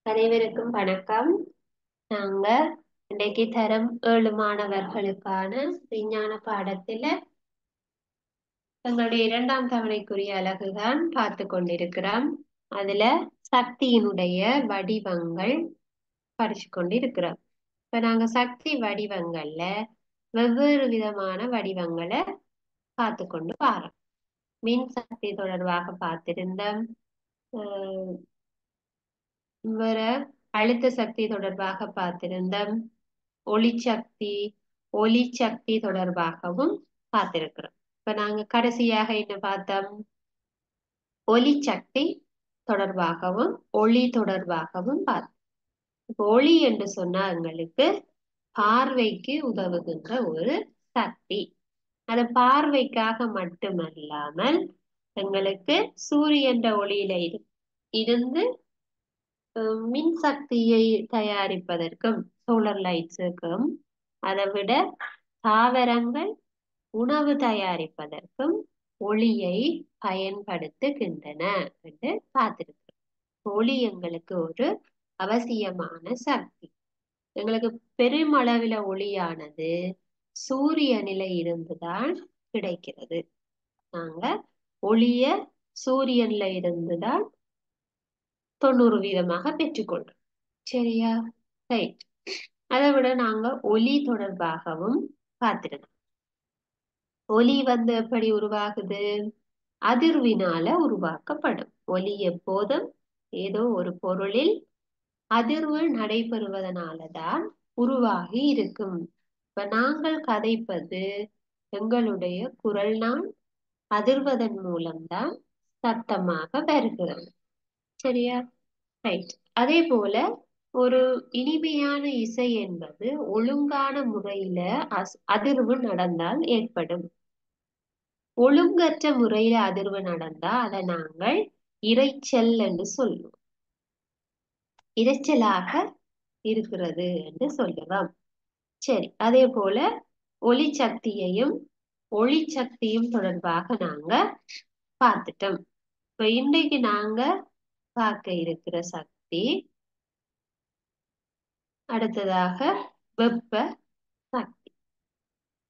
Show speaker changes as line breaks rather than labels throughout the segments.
அனைவருக்கும் வணக்கம். நாங்க இன்றைக்கு தரம் 7 மாணவர்களுக்கான விஞ்ஞான பாடத்துல எங்களுடைய 2ஆம் தவணைக்குரிய அலகுதான் பார்த்து கொண்டிருக்கிறோம். அதுல சக்தியினுடைய வடிவங்கள் படிச்சு கொண்டிருக்கிறோம். இப்ப நாங்க சக்தி வடிவங்கள்ல வெவ்வேறு விதமான வடிவங்களை பார்த்து கொண்டு வாரோம். மின் சக்தி தொடர்பாக பார்த்திருந்தோம். வேற அழுத்த சக்தி தொடர்பாக பார்த்திருந்தோம். ஒளி சக்தி தொடர்பாகவும் பார்த்திருக்கிறோம். இப்ப நாங்க கடைசியாக என்ன பார்த்தோம்? ஒளி சக்தி தொடர்பாகவும் ஒளி தொடர்பாகவும் பார்த்தோம். இப்ப ஒளி என்று சொன்னா எங்களுக்கு பார்வைக்கு உதவுகின்ற ஒரு சக்தி. அது பார்வைக்காக மட்டுமல்லாமல் எங்களுக்கு சூரியன் ஒளியில இருந்து மின் சக்தியை தயாரிப்பதற்கும் சோலார் லைட்ஸுக்கும், அதை விட தாவரங்கள் உணவு தயாரிப்பதற்கும் ஒளியை பயன்படுத்துகின்றன என்று பார்த்திருக்கிறோம். ஒளி எங்களுக்கு ஒரு அவசியமான சக்தி. எங்களுக்கு பெருமளவில் ஒளியானது சூரியனில இருந்துதான் கிடைக்கிறது. நாங்க ஒளிய சூரியன்ல இருந்துதான் 90% பெற்றுக்கொள்றோம். சரியா? ரைட். அதை விட நாங்க ஒலி தொடர்பாகவும் பார்த்திருக்கோம். ஒலி எப்படி உருவாகுது? அதிர்வினால உருவாக்கப்படும். ஒலி எப்போதும் ஏதோ ஒரு பொருளில் அதிர்வு நடைபெறுவதனாலதான் உருவாகி இருக்கும். இப்ப நாங்கள் கதைப்பது எங்களுடைய குரல் நான் அதிர்வதன் மூலம்தான் சத்தமாக வருகிறது. சரியா? ரைட். அதே போல ஒரு இனிமையான இசை என்பது ஒழுங்கான முறையில அதிர்வு நடந்தால் ஏற்படும். ஒழுங்கற்ற முறையில அதிர்வு நடந்தா அதை நாங்கள் இரைச்சல் என்று சொல்லுவோம். இரைச்சலாக இருக்கிறது என்று சொல்லுவோம். சரி, அதே போல ஒளி சக்தியும் தொடர்பாக நாங்க பார்த்துட்டோம். இப்ப இன்றைக்கு நாங்க பார்க்க இருக்கிற சக்தி அடுத்ததாக வெப்ப சக்தி.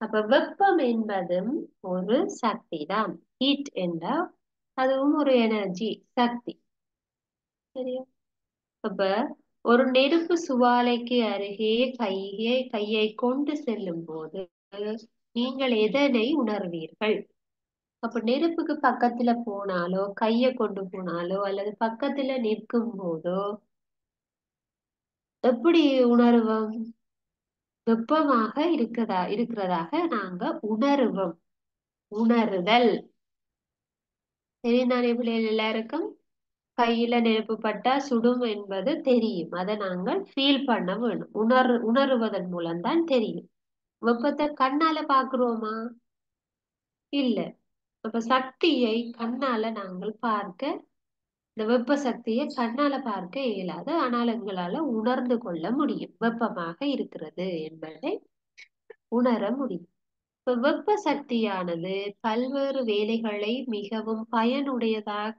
அப்ப வெப்பம் என்பதும் ஒரு சக்தி தான். ஹீட் என்ற அதுவும் ஒரு எனர்ஜி சக்தி. சரியா? அப்ப ஒரு நெருப்பு சுவாலைக்கு அருகே கையை கொண்டு செல்லும் போது நீங்கள் எதனை உணர்வீர்கள்? அப்ப நெருப்புக்கு பக்கத்துல போனாலோ கையை கொண்டு போனாலோ அல்லது பக்கத்துல நிற்கும் போதோ எப்படி உணர்வோம்? வெப்பமாக இருக்கிறதாக நாங்க உணருவோம். உணருதல் தெரிந்தானே பிள்ளைகள் எல்லாருக்கும்? கையில நெருப்பு பட்டா சுடும் என்பது தெரியும். அதை நாங்கள் ஃபீல் பண்ண வேணும். உணருவதன் மூலம்தான் தெரியும். வெப்பத்தை கண்ணால பாக்குறோமா? இல்ல. அப்ப சக்தியை கண்ணால நாங்கள் பார்க்க, இந்த வெப்ப சக்தியை கண்ணால பார்க்க இயலாது. ஆனால் எங்களால உணர்ந்து கொள்ள முடியும். வெப்பமாக இருக்கிறது என்பதை உணர முடியும். இப்ப வெப்ப சக்தியானது பல்வேறு வேலைகளை மிகவும் பயனுடையதாக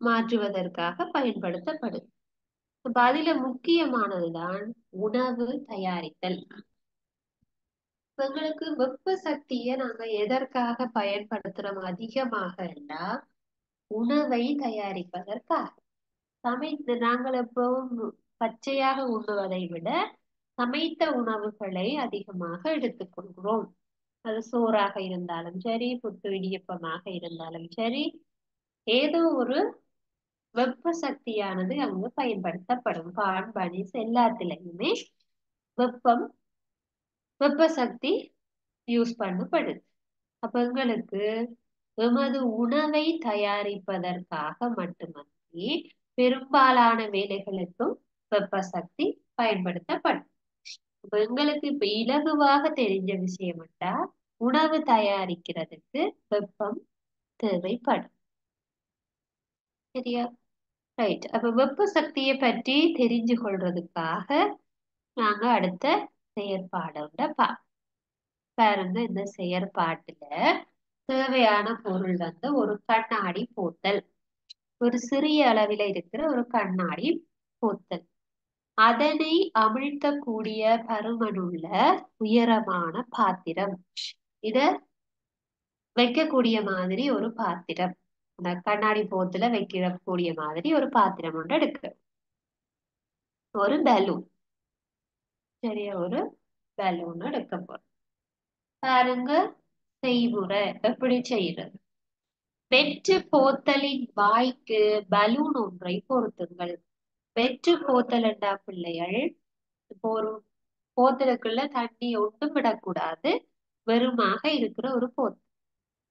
மாற்றுவதற்காக பயன்படுத்தப்படும். இப்ப அதுல முக்கியமானதுதான் உணவு தயாரித்தல். எங்களுக்கு வெப்ப சக்தியை நாங்க எதற்காக பயன்படுத்துறோம் அதிகமாக என்றால் உணவை தயாரிப்பதற்காக. நாங்கள் எப்பவும் பச்சையாக உண்ணுவதை விட சமைத்த உணவுகளை அதிகமாக எடுத்துக்கொள்கிறோம். அது சோறாக இருந்தாலும் சரி, புட்டு இடியப்பமாக இருந்தாலும் சரி, ஏதோ ஒரு வெப்ப சக்தியானது அங்கு பயன்படுத்தப்படும். பான் பனிஸ் எல்லாத்திலையுமே வெப்ப சக்தி யூஸ் பண்ணப்படுது. அப்ப எங்களுக்கு எமது உணவை தயாரிப்பதற்காக மட்டுமன்றி பெரும்பாலான வேலைகளுக்கும் வெப்ப சக்தி பயன்படுத்தப்படும். இப்ப எங்களுக்கு இப்ப இலகுவாக தெரிஞ்ச விஷயம் என்றா உணவு தயாரிக்கிறதுக்கு வெப்பம் தேவைப்படும். சரியா? ரைட். அப்ப வெப்ப சக்தியை பற்றி தெரிஞ்சு கொள்றதுக்காக நாங்க அடுத்த செயற்பாடோட பாருங்க. இந்த செயற்பாட்டுல தேவையான பொருள் ஒரு கண்ணாடி போத்தல். ஒரு சிறிய அளவில இருக்கிற ஒரு கண்ணாடி போத்தல். அதனை அமிழ்த்தக்கூடிய பருமனுள்ள உயரமான பாத்திரம். இத வைக்கக்கூடிய மாதிரி ஒரு பாத்திரம். இந்த கண்ணாடி போத்துல வைக்கக்கூடிய மாதிரி ஒரு பாத்திரம் ஒன்று எடுக்க. ஒரு பலூன். சரியா, ஒரு பலூன் எடுக்க போறோம். பாருங்க செய்முறை எப்படி செய்யறது. வெற்று போத்தலின் வாய்க்கு பலூன் ஒன்றை பொருத்துங்கள். வெற்று போத்தல் என்றா பிள்ளைகள், இப்போ ஒரு போத்தலுக்குள்ள தண்ணி ஒன்றும் விடக்கூடாது, வெறுமாக இருக்கிற ஒரு போத்தல்.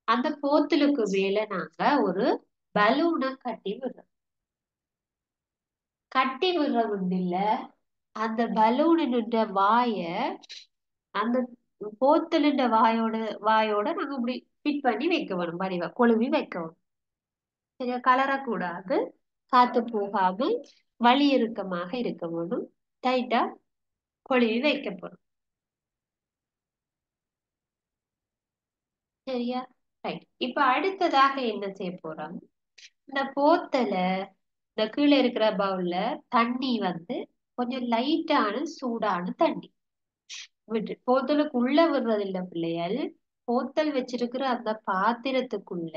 அந்த போத்தலுக்கு மேல நாங்க ஒரு பலூனை கட்டி விடுறோம். கட்டி விடுறோம் இல்ல, அந்த பலூனினுடைய வாய அந்த போத்தலுன்ற வாயோட நாங்க இப்படி ஃபிட் பண்ணி வைக்க வேணும். வடிவ கொழுவி வைக்க வேணும். சரியா, கலரக்கூடாது, காத்து போகாம வழி இறுக்கமாக இருக்க வேணும். டைட்டா கொழுவி வைக்க போறோம். சரியா, ரைட். இப்ப அடுத்ததாக என்ன செய்ய போறோம், இந்த போத்தல இந்த கீழே இருக்கிற பவுல்ல தண்ணி கொஞ்சம் லைட்டான சூடான தண்ணி விட்டு, போத்தலுக்கு உள்ள விடுறது இல்ல பிள்ளைகள், போத்தல் வச்சிருக்கிற அந்த பாத்திரத்துக்குள்ள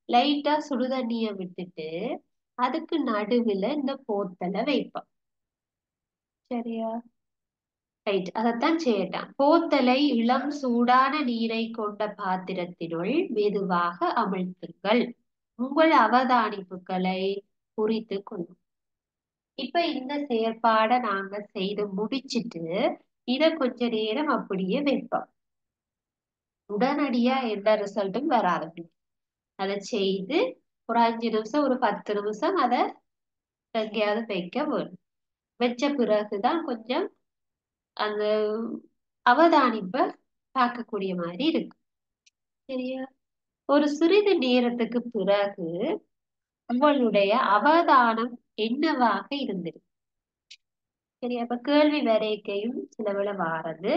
லைட்டா சுடு தண்ணிய விட்டுட்டு அதுக்கு நடுவுல இந்த போத்தலை வைப்போம். சரியா, ரைட். அதைத்தான் செய்யட்டான். போத்தலை இளம் சூடான நீரை கொண்ட பாத்திரத்தினுள் மெதுவாக அமிழ்த்துங்கள். உங்கள் அவதானிப்புகளை குறித்து கொள்ளும். இப்ப இந்த செயற்பாடை நாங்க செய்து முடிச்சிட்டு இத கொஞ்ச நேரம் அப்படியே வைப்போம். உடனடியா எந்த ரிசல்ட்டும் வராது. அதை செய்து ஒரு 5 நிமிஷம், ஒரு 10 நிமிஷம் அதை எங்கேயாவது வைக்க வேணும். வச்ச பிறகுதான் கொஞ்சம் அந்த அவதானிப்பை பார்க்கக்கூடிய மாதிரி இருக்கு. சரியா, ஒரு சிறிது நேரத்துக்கு பிறகு உங்களுடைய அவதானம் என்னவாக இருந்திருக்கு. சரியா, அப்ப கேள்வி வரைக்கையும் சில வேளை வாரது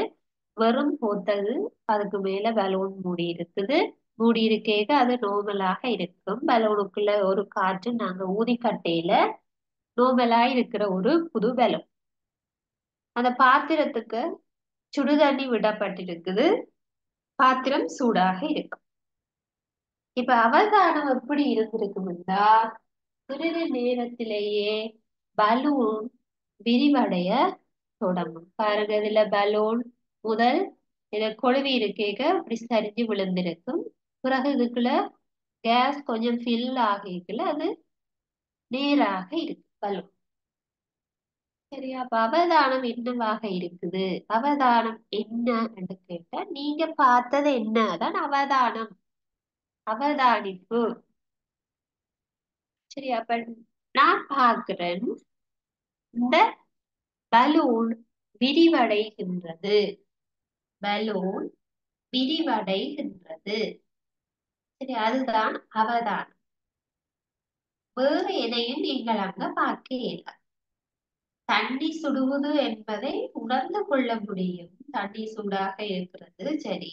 வெறும் போத்தது, அதுக்கு மேல பலூன் மூடி இருக்குது. மூடி இருக்கேக அது நோமலாக இருக்கும். பலூனுக்குள்ள ஒரு காற்று நாங்க ஊதிக்கட்டையில நோமலா இருக்கிற ஒரு புது பலூன். அந்த பாத்திரத்துக்கு சுடுதண்ணி விடப்பட்டிருக்குது. பாத்திரம் சூடாக இருக்கும். இப்ப அவதானம் எப்படி இருந்திருக்கும்னா, சிறிது நேரத்திலேயே பலூன் விரிவடைய தொடங்கும். பாருங்க, இதுல பலூன் முதல் இத கொழுவி இருக்கேக இப்படி சரிஞ்சு விழுந்திருக்கும். பிறகு இதுக்குள்ள கேஸ் கொஞ்சம் ஃபில் ஆகிக்கல அது நேராக இருக்கு பலூன். சரியா, அப்ப அவதானம் என்னவாக இருக்குது. அவதானம் என்ன என்று கேட்டா, நீங்க பார்த்தது என்னதான் அவதானம், அவதானிப்பு. சரி, அப்ப நான் பார்க்கிறேன் இந்த பலூன் விரிவடைகின்றது. பலூன் விரிவடைகின்றது. சரி, அதுதான் அவதானம். வேறு எதையும் நீங்கள் அங்க பார்க்க இயலாது. தண்ணி சுடுவது என்பதை உணர்ந்து கொள்ள முடியும். தண்ணி சூடாக இருக்கிறது. சரி,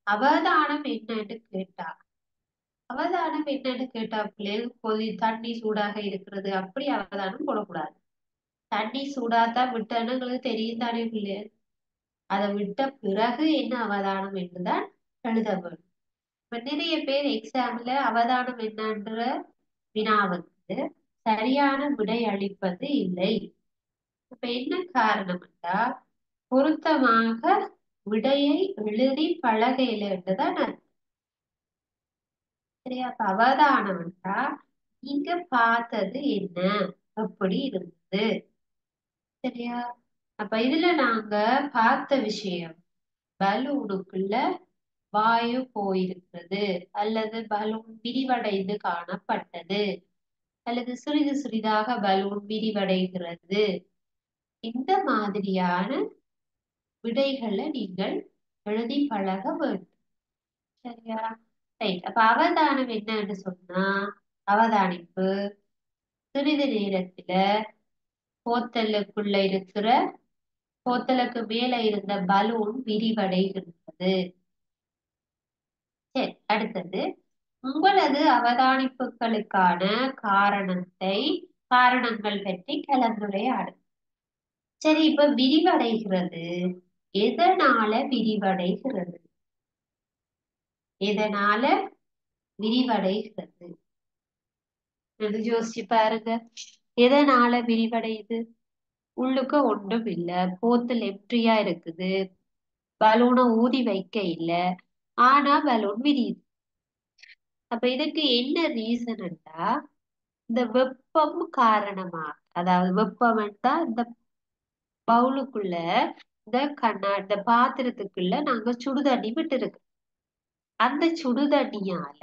அவதானம் என்னன்னு கேட்டா, அவதானம் என்னன்னு கேட்டா பிள்ளைகள் தண்ணி சூடாக இருக்கிறது அப்படி அவதானம் போடக்கூடாது. தண்ணி சூடாத்தான் விட்டேன்னு எங்களுக்கு தெரியும் தானே பிள்ளைகள். அதை விட்ட பிறகு என்ன அவதானம் என்றுதான் எழுத வேண்டும். இப்ப நிறைய பேர் எக்ஸாம்ல அவதானம் என்னன்ற வினாவுக்கு சரியான விடை அளிப்பது இல்லை. இப்ப என்ன காரணம் என்றால், பொருத்தமாக விடையை எழுதி பழகையில என்றுதான் அர்த்தம். சரியா, அப்ப அவதானம் என்றா நீங்க பார்த்தது என்ன, அப்படி இருந்தது. சரியா, அப்ப இதுல நாங்க பார்த்த விஷயம், பலூனுக்குள்ள வாயு போயிருக்கிறது, அல்லது பலூன் விரிவடைந்து காணப்பட்டது, அல்லது சிறிது சிறிதாக பலூன் விரிவடைகிறது. இந்த மாதிரியான விடைகளை நீங்கள் எழுதி பழக வேண்டும். சரியா, ரைட். அப்ப அவதானம் என்னன்னு சொன்னா, அவதானிப்பு சிறிது நேரத்துல போத்தலுக்குள்ள இருக்கிற போத்தலுக்கு மேல இருந்த பலூன் விரிவடைகின்றது. சரி, அடுத்தது உங்களது அவதானிப்புகளுக்கான காரணத்தை காரணங்கள் பற்றி கலந்துரையாடும். சரி, இப்ப விரிவடைகிறது. எதனால விரிவடைகிறது? எதனால விரிவடைகிறது? இது யோசிச்சு பாருங்க. எதனால விரிவடையுது? உள்ளுக்க ஒன்றும் இல்ல, போத்தல் எம்டியா இருக்குது, பலூனை ஊதி வைக்க இல்ல, ஆனா பலூன் விரியுது. அப்ப இதுக்கு என்ன ரீசன்டா, இந்த வெப்பம் காரணமா, அதாவது வெப்பம் என்றா இந்த பவுலுக்குள்ள, இந்த பாத்திரத்துக்குள்ள நாங்க சுடுதண்ணி விட்டு இருக்கு. அந்த சுடுதண்ணியால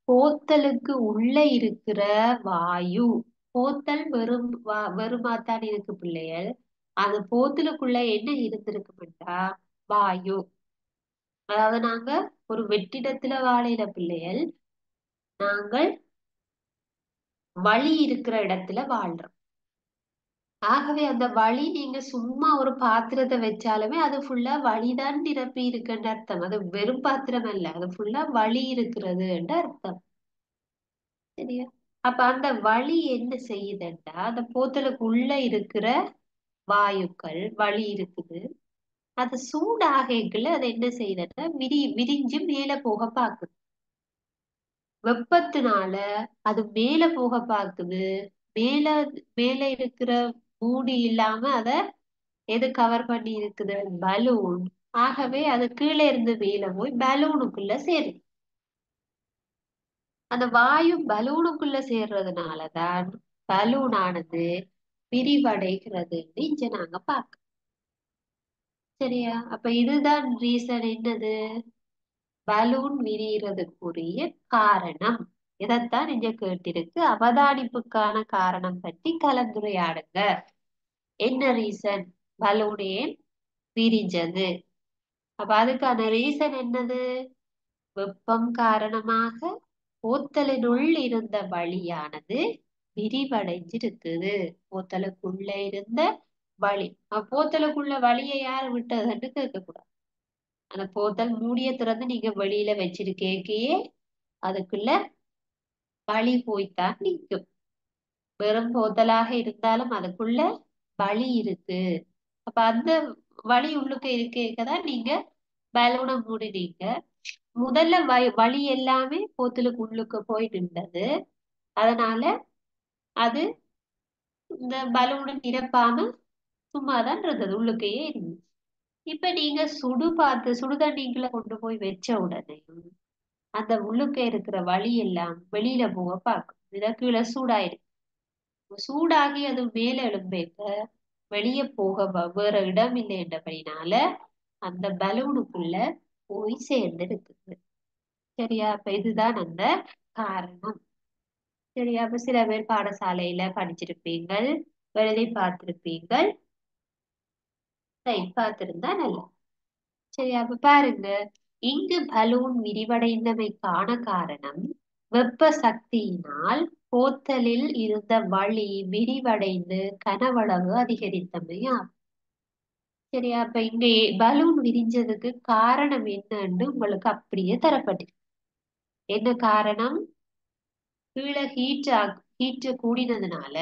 போத்தலுக்கு உள்ள இருக்கிற வாயு, போத்தல் வெறுமாத்தான் இருக்கு பிள்ளைகள். அந்த போத்தலுக்குள்ள என்ன இருந்திருக்குமெண்டா வாயு. அதாவது நாங்க ஒரு வெற்றிடத்துல வாழையில பிள்ளைகள், நாங்கள் வழி இருக்கிற இடத்துல வாழ்றோம். ஆகவே அந்த வழி, நீங்க சும்மா ஒரு பாத்திரத்தை வச்சாலுமே அது ஃபுல்லா வழிதான் நிரப்பி இருக்குன்ற அர்த்தம். அது வெறும் பாத்திரம் அல்ல, அது ஃபுல்லா வழி இருக்கிறது என்ற அர்த்தம். சரியா? அப்ப அந்த வழி என்ன செய்யுதுன்னா, அந்த போத்தலுக்கு உள்ள இருக்கிற வாயுக்கள் வழி இருக்குது. அது சூடாகல அது என்ன செய்யுதுன்னா விரிஞ்சு மேல போக பாக்குது. வெப்பத்தினால அது மேல போக பாக்குது. மேல மேல இருக்கிற மூடி இல்லாம அத எது கவர் பண்ணி இருக்குது? பலூன். ஆகவே அது கீழே இருந்து மேல போய் பலூனுக்குள்ள சேருது. அந்த வாயு பலூனுக்குள்ள சேர்றதுனாலதான் பலூனானது விரிவடைகிறதுன்னு இங்க நாங்க பார்க்க. சரியா? அப்ப இதுதான் ரீசன். என்னது? பலூன் விரியறதுக்குரிய காரணம். இதைத்தான் இங்க கேட்டிருக்கு. அவதானிப்புக்கான காரணம் பற்றி கலந்துரையாடுங்க. என்ன ரீசன் பலூன் ஏன் விரிஞ்சது? அப்ப அதுக்கான ரீசன் என்னது? வெப்பம் காரணமாக போத்தலினுள் இருந்த வழியானது விரிவடைஞ்சிருக்குது. போத்தலுக்குள்ள இருந்த வழி. போத்தலுக்குள்ள வழியை யார் விட்டதுன்னு கேட்கக்கூடாது. அந்த போத்தல் மூடிய திறந்து நீங்க வெளியில வச்சிருக்கேக்கையே அதுக்குள்ள வழி போய்த்தான் நிற்கும். வெறும் போத்தலாக இருந்தாலும் அதுக்குள்ள வழி இருக்கு. அப்ப அந்த வழி உள்ளுக்கு இருக்கேக்கதான் நீங்க பலூனை மூடினீங்க. முதல்ல வழி எல்லாமே போத்தலுக்கு உள்ளுக்கு போய் நின்றது. அதனால அது இந்த பலூனை நிரப்பாம சும்மாதான் இருந்தது, உள்ளுக்கையே இருந்துச்சு. இப்ப நீங்க சுடுதண்ணிக்குள்ள கொண்டு போய் வச்ச உடனே அந்த உள்ளுக்க இருக்கிற வழி எல்லாம் வெளியில போக பார்க்கும். இத கீழே சூடாயிருக்கு. சூடாகி அது மேல எழும்பேக்க வெளியே போக வேற இடம் இல்லை என்றபடினால அந்த பலூனுக்குள்ள போய் சேர்ந்து இருக்குது. சரியா? அப்ப இதுதான் அந்த காரணம். சரியா? அப்ப சில பேர் பாடசாலையில படிச்சிருப்பீங்கள், எழுதி பார்த்திருப்பீங்கள். பார்த்திருந்தா நல்லா. சரி, அப்ப பாருங்க. இங்கு பலூன் விரிவடைந்தமைக்கான காரணம் வெப்ப சக்தியினால் போத்தலில் இருந்த வழி விரிவடைந்து கனவளவு அதிகரித்தமையாகும். சரியா? அப்ப இங்க பலூன் விரிஞ்சதுக்கு காரணம் என்னன்னு உங்களுக்கு அப்படியே தரப்பட்டிருக்கு. என்ன காரணம்? கீழே ஹீட் கூடினதுனால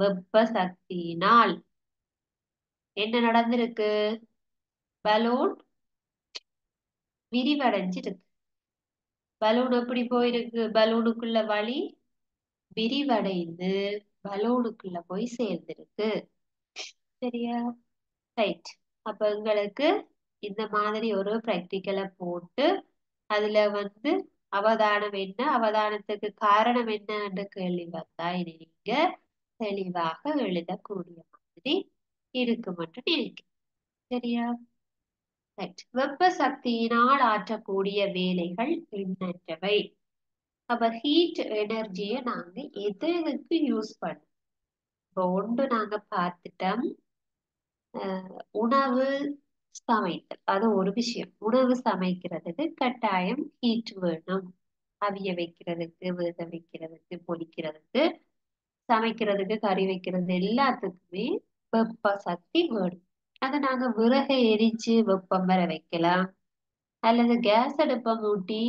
வெப்ப சக்தியினால் என்ன நடந்திருக்கு? பலூன் விரிவடைஞ்சிருக்கு. பலூன் எப்படி போயிருக்கு? பலூனுக்குள்ள வழி விரிவடைந்து பலூனுக்குள்ள போய் சேர்ந்திருக்கு. சரியா? ரைட். அப்ப எங்களுக்கு இந்த மாதிரி ஒரு பிராக்டிக்கலை போட்டு அதுல அவதானம் என்ன, அவதானத்துக்கு காரணம் என்ன என்ற கேள்வி வந்தா இனி நீங்க தெளிவாக எழுதக்கூடிய மாதிரி இருக்கும் என்று நினைக்கிறேன். சரியா? ரைட். வெப்ப சக்தியினால் ஆற்றக்கூடிய வேலைகள் எண்ணற்றவை. அப்ப ஹீட் எனர்ஜியை நாங்க எதுக்கு யூஸ் பண்ணோம்? இப்போ ஒன்று நாங்க பார்த்துட்டோம். உணவு சமைத்தல் அது ஒரு விஷயம். உணவு சமைக்கிறதுக்கு கட்டாயம் ஹீட் வேணும். அவிய வைக்கிறதுக்கு, வேக வைக்கிறதுக்கு, பொரிக்கிறதுக்கு, சமைக்கிறதுக்கு, கறி வைக்கிறது எல்லாத்துக்குமே வெப்ப சக்தி வேணும். அதை நாங்க விறகை எரிச்சு வெப்பம் வர வைக்கலாம், அல்லது கேஸ் அடுப்பை மூட்டி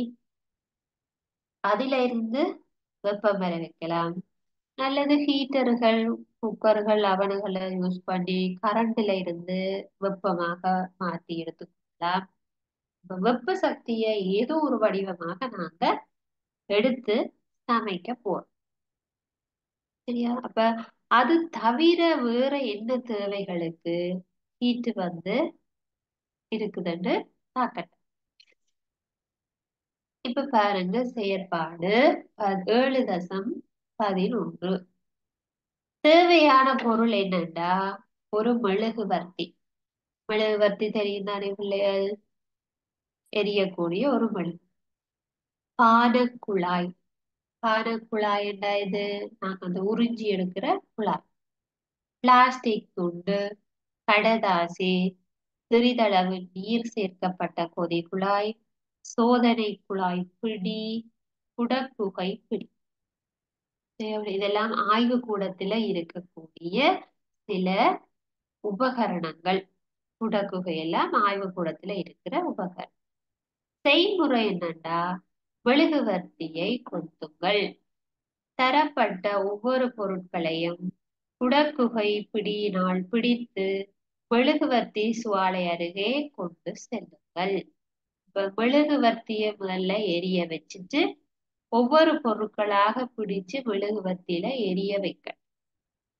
அதுல இருந்து வெப்பம் வர வைக்கலாம், அல்லது ஹீட்டர்கள், குக்கர்கள், அவனுங்களை யூஸ் பண்ணி கரண்ட்ல இருந்து வெப்பமாக மாற்றி எடுத்துக்கொள்ளலாம். இப்ப வெப்ப சக்தியை ஏதோ ஒரு வடிவமாக நாங்க எடுத்து சமைக்க போறோம். சரியா? அப்ப அது தவிர வேற என்ன தேவைகளுக்கு ஹீட் வந்து இருக்குதுன்னு பார்க்கட்டும். இப்ப பாருங்க செயற்பாடு 7.11. தேவையான பொருள் என்னண்டா ஒரு மெழுகுவர்த்தி. மெழுகுவர்த்தி தெரியும் தானே பிள்ளைகள்? எரியக்கூடிய ஒரு மெழுகு. பானக்குழாய். பானக்குழாய் என்ன இது? நாங்க அந்த உறிஞ்சி எடுக்கிற குழாய். பிளாஸ்டிக் துண்டு, கடதாசி, சிறிதளவு நீர் சேர்க்கப்பட்ட கொதிக்குழாய், சோதனை குழாய் பிடி, குடப்புகை பிடி. இதெல்லாம் ஆய்வு கூடத்துல இருக்கக்கூடிய சில உபகரணங்கள். குடக்குகை எல்லாம் ஆய்வு கூடத்துல இருக்கிற உபகரணம். செய்முறை என்னண்டா மெழுகுவர்த்தியை கொளுத்துங்கள். தரப்பட்ட ஒவ்வொரு பொருட்களையும் குடக்குகை பிடியினால் பிடித்து மெழுகுவர்த்தி சுவாலை அருகே கொண்டு செல்லுங்கள். இப்ப மெழுகுவர்த்தியை முதல்ல எரிய வச்சுட்டு ஒவ்வொரு பொருட்களாக பிடிச்சு மெழுகுவர்த்தியில எரிய வைக்க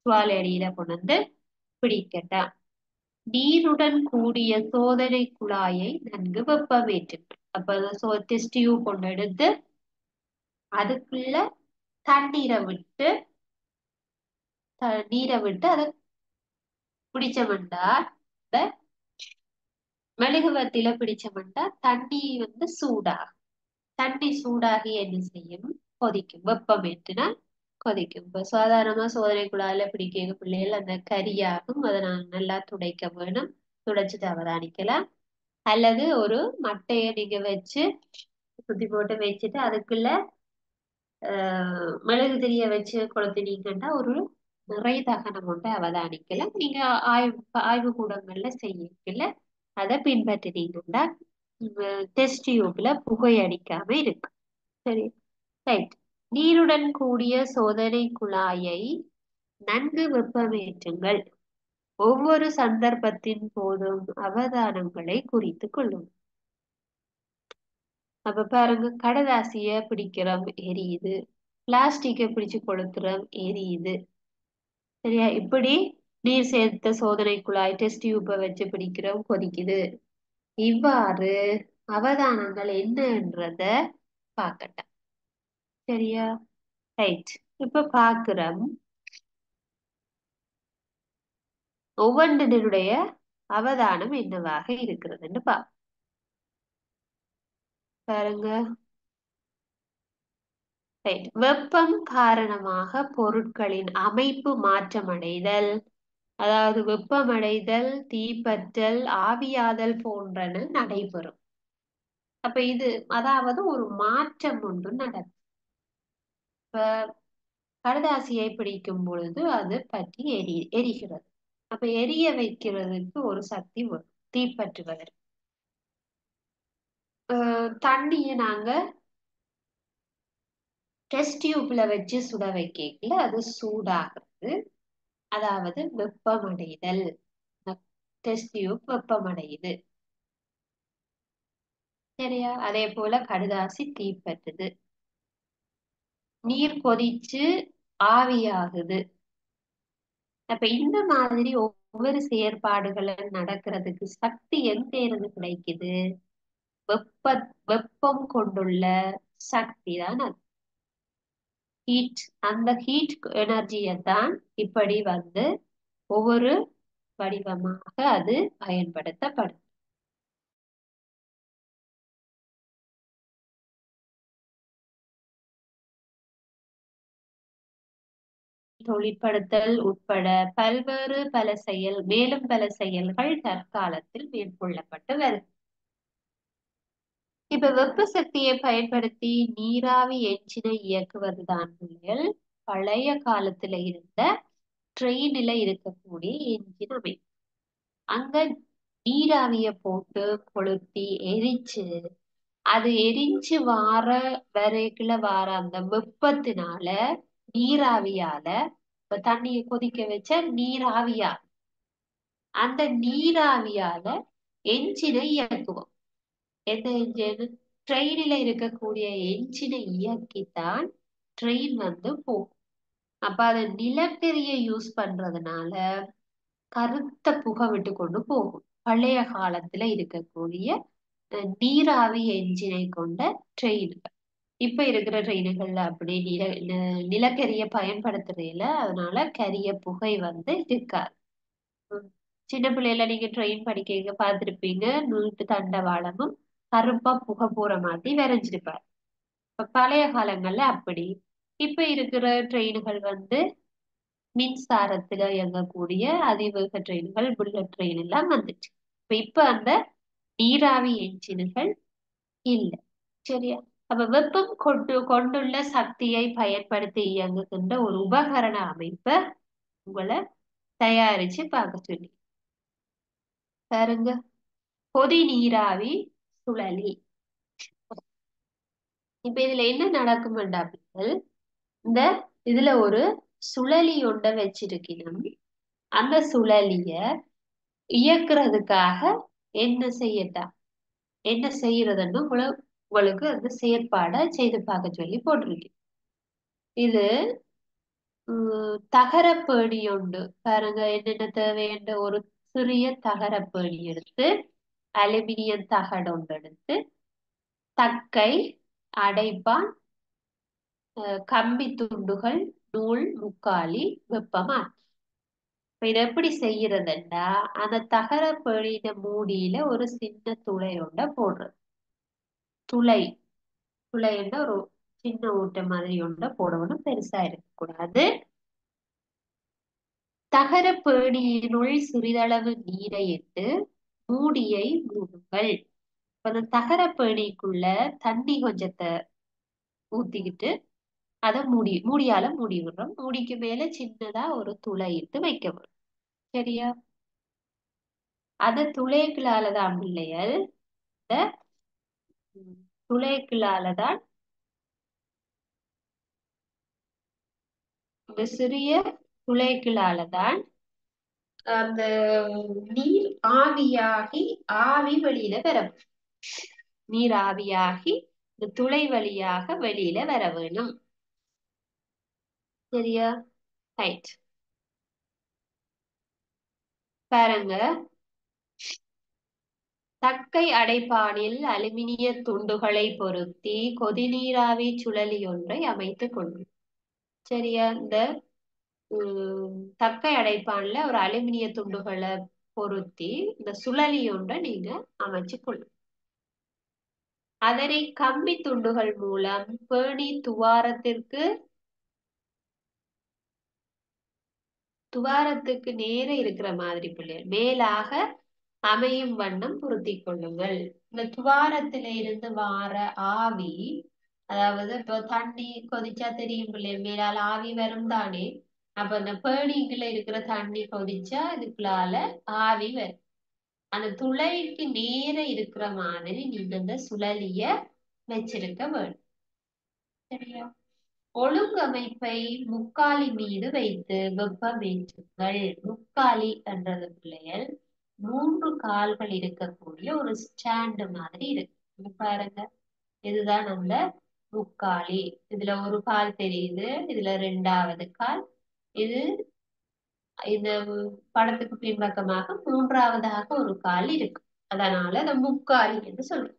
சுவாலை அடியில கொண்டு வந்து பிடிக்கட்டாம். நீருடன் கூடிய சோதனை குழாயை நன்கு வெப்பமேற்றுங்கள். அப்ப டெஸ்ட் டியூப் கொண்டு எடுத்து அதுக்குள்ள தண்ணீரை விட்டு அதை பிடிச்சோம்னா மெழுகுவர்த்தியில பிடிச்சோம்னா தண்ணி வந்து சூடாகும். தண்ணி சூடாகி என்ன செய்யும்? கொதிக்கும். வெப்பமேற்றினா கொதிக்கும். இப்ப சாதாரணமா சோதனை குழாயில பிடிக்க பிள்ளைகள் அந்த கரியாகும். அதை நான் நல்லா துடைக்க வேணும். துடைச்சிட்டு அவதானிக்கலாம். அல்லது ஒரு மட்டையை நீங்க வச்சு சுத்தி போட்டு வச்சுட்டு அதுக்குள்ள மெழுகு திரிய வச்சு கொளுத்தினீங்கன்னா ஒரு நிறை தகனம் கொண்டு அவதானிக்கலாம். நீங்க ஆய்வு கூடங்கள்ல செய்யல அதை பின்பற்றினீங்கன்னா டெஸ்ட் டியூப்ல புகை அடிக்காம இருக்கு. சரி, ரைட். நீருடன் கூடிய சோதனை குழாயை நன்கு வெப்பமேற்றுங்கள். ஒவ்வொரு சந்தர்ப்பத்தின் போதும் அவதானங்களை குறித்துக் கொள்ளும். அப்ப பாருங்க, கடதாசிய பிடிக்கிறோம் எரியுது, பிளாஸ்டிக்கை பிடிச்சு கொளுத்துறோம் எரியுது. சரியா? இப்படி நீர் சேர்த்த சோதனை குழாய் டெஸ்ட் டியூப்பை வச்சு பிடிக்கிறோம் கொதிக்குது. இவ்வாறு அவதானங்கள் என்னன்றத பார்க்கட்டும். சரியா? ரைட். இப்ப பாக்குறோம் ஒவ்வொன்றினுடைய அவதானம் என்னவாக இருக்கிறதுன்னு பாருங்க. ரைட். வெப்பம் காரணமாக பொருட்களின் அமைப்பு மாற்றமடைதல், அதாவது வெப்பமடைதல், தீப்பற்றல், ஆவியாதல் போன்றன நடைபெறும். அப்ப இது அதாவது ஒரு மாற்றம் ஒன்று நடக்கும். இப்ப கடதாசியை பிடிக்கும் பொழுது அது பற்றி எரிகிறது. அப்ப எரிய வைக்கிறதுக்கு ஒரு சக்தி வரும் தீப்பற்றுவதற்கு. தண்ணியை நாங்க டெஸ்ட் டியூப்ல வச்சு சுட வைக்கல அது சூடாகிறது. அதாவது வெப்பமடைதல். Test tube வெப்பமடையுது. சரியா? அதே போல கடுதாசி தீப்பற்றுது. நீர் கொதிச்சு ஆவியாகுது. அப்ப இந்த மாதிரி ஒவ்வொரு செயற்பாடுகளை நடக்கிறதுக்கு சக்தி எங்க இருந்து கிடைக்குது? வெப்ப வெப்பம் கொண்டுள்ள சக்தி தான் அது. ஹீட். அந்த ஹீட் எனர்ஜியை தான் இப்படி வந்து ஒவ்வொரு வடிவமாக அது பயன்படுத்தப்படும். தொழிற்படுத்தல் உட்பட மேலும் பல செயல்கள் தற்காலத்தில் மேற்கொள்ளப்பட்டு வருது. இப்ப வெப்ப சக்தியை பயன்படுத்தி நீராவி என்ஜினை இயக்குவதுதான் பிள்ளைகள் பழைய காலத்துல இருந்த ட்ரெயினில இருக்கக்கூடிய என்ஜின் அமைப்பு. அங்க நீராவிய போட்டு கொளுத்தி எரிச்சு அது எரிஞ்சு வரைக்குள்ள வார அந்த வெப்பத்தினால நீராவியால இப்ப தண்ணியை கொதிக்க வச்ச நீராவியா அந்த நீராவியால என்ஜினை இயக்குவோம். எந்த என்ஜின்? ட்ரெயினில் இருக்கக்கூடிய என்ஜினை இயக்கித்தான் ட்ரெயின் வந்து போகும். அப்ப அதை நிலக்கரியை யூஸ் பண்றதுனால கருத்த புகை விட்டு கொண்டு போகும். பழைய காலத்துல இருக்கக்கூடிய நீராவி என்ஜினை கொண்ட ட்ரெயின்கள். இப்ப இருக்கிற ட்ரெயின்கள்ல அப்படி நிலக்கரிய பயன்படுத்துறதுல அதனால கரிய புகை வந்து இருக்காது. சின்ன பிள்ளைல நீங்க ட்ரெயின் படிக்க பார்த்திருப்பீங்க. நீட்டு தண்டவாளமும் கருப்பா புகை போற மாதிரி வரைஞ்சிருப்பாரு. இப்ப பழைய காலங்கள்ல அப்படி. இப்ப இருக்கிற ட்ரெயின்கள் வந்து மின்சாரத்துல இயங்கக்கூடிய அதிவேக ட்ரெயின்கள், புல்லட் ட்ரெயின் எல்லாம் வந்துச்சு. இப்ப அந்த நீராவி என்ஜின்கள் இல்லை. சரியா? அப்ப வெப்பம் கொண்டுள்ள சக்தியை பயன்படுத்தி இயங்குகின்ற ஒரு உபகரண அமைப்பை உங்களை தயாரிச்சு பார்க்க சொல்லி பாருங்க. கொதி நீராவி சுழலி. இப்ப இதுல என்ன நடக்கும் அப்படின்னா, இந்த இதுல ஒரு சுழலி ஒன்றை வச்சிருக்கணும். அந்த சுழலிய இயக்குறதுக்காக என்ன செய்யட்டா என்ன செய்யறதுன்னு உங்களுக்கு அந்த செயற்பாடை செய்து பார்க்க சொல்லி போட்டிருக்கு. இது தகரப்பேணி உண்டு பாருங்க. என்னென்ன தேவையான ஒரு சிறிய தகரப்பேணி எடுத்து, அலுமினியம் தகடு ஒன்று எடுத்து, தக்கை, அடைப்பான், கம்பி துண்டுகள், நூல், முக்காலி, வெப்பமா. இதை எப்படி செய்யறதுன்னா, அந்த தகரப்பேணியின மூடியில ஒரு சின்ன துளை ஒன்றை போடுறது. துளை துளைன்னா ஒரு சின்ன ஊட்ட மாதிரி ஒன்றை போடணும். பெருசா இருக்கக்கூடாது. தகர பேணியினுள் சிறிதளவு நீரை இட்டு மூடியை மூடுங்கள். அந்த தகர பேணிக்குள்ள தண்ணி கொஞ்சத்தை ஊத்திக்கிட்டு அதை மூடியால மூடி விடுறோம். மூடிக்கு மேல சின்னதா ஒரு துளை இட்டு வைக்க வரும். சரியா? அந்த துளைகளாலதான் பிள்ளைகள் இந்த துளைகளாலதான் இந்த சிறிய துளைகளாலதான் அந்த நீர் ஆவியாகி ஆவி வெளியில வர நீர் ஆவியாகி இந்த துளை வழியாக வெளியில வர வேணும். சரியா? ரைட். பாருங்க. தக்கை அடைப்பானில் அலுமினிய துண்டுகளை பொருத்தி கொதிநீராவி சுழலி ஒன்றை அமைத்துக் கொள்ளும். சரியா? இந்த தக்கை அடைப்பான்ல ஒரு அலுமினிய துண்டுகளை பொருத்தி இந்த சுழலி ஒன்றை நீங்க அமைச்சு கொள்ளும். அதனை கம்பி துண்டுகள் மூலம் பேணி துவாரத்துக்கு நேர இருக்கிற மாதிரி பிள்ளைகள் மேலாக அமையும் வண்ணம் பொருத்தி கொள்ளுங்கள். இந்த துவாரத்தில இருந்து வார ஆவி, அதாவது இப்போ தண்ணி கொதிச்சா தெரியும் பிள்ளைகள், மேலால ஆவி வரும் தானே. அப்ப அந்த பேணிக்குள்ள இருக்கிற தண்ணி கொதிச்சா இதுக்குள்ளால ஆவி வரும். அந்த துளைக்கு நேர இருக்கிற மாதிரி நீங்க இந்த சுழலிய வச்சிருக்க வேண்டும். சரியா? ஒழுங்கமைப்பை முக்காலி மீது வைத்து வெப்பமேற்றுங்கள். முக்காலி என்றது பிள்ளைகள் 3 கால்கள் இருக்கக்கூடிய ஒரு ஸ்டாண்டு மாதிரி இருக்கு. பாருங்க, இதுதான் அந்த முக்காலி. இதுல ஒரு கால் தெரியுது, இதுல 2வது கால். இது இந்த படத்துக்கு பின்பக்கமாக 3வதாக ஒரு கால் இருக்கு. அதனால இந்த முக்காலி என்று சொல்றோம்.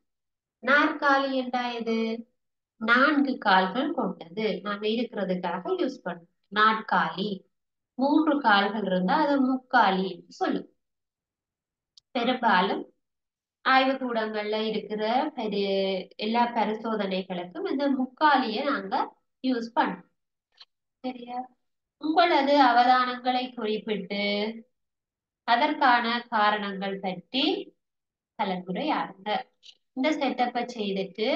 நாற்காலி என்றா எது? 4 கால்கள் கொண்டது. நாங்க இருக்கிறதுக்காக யூஸ் பண்றோம். நாற்காலி 3 கால்கள் இருந்தா அது முக்காலி என்று சொல்லுவோம். பெரும்பாலும் ஆய்வுக்கூடங்கள்ல இருக்கிற எல்லா பரிசோதனைகளுக்கும் இந்த முக்காலியை நாங்க யூஸ் பண்றோம். சரியா? உங்களது அவதானங்களை குறிப்பிட்டு அதற்கான காரணங்கள் பற்றி கலந்துரையாடுங்க. இந்த செட்டப்பை செய்துட்டு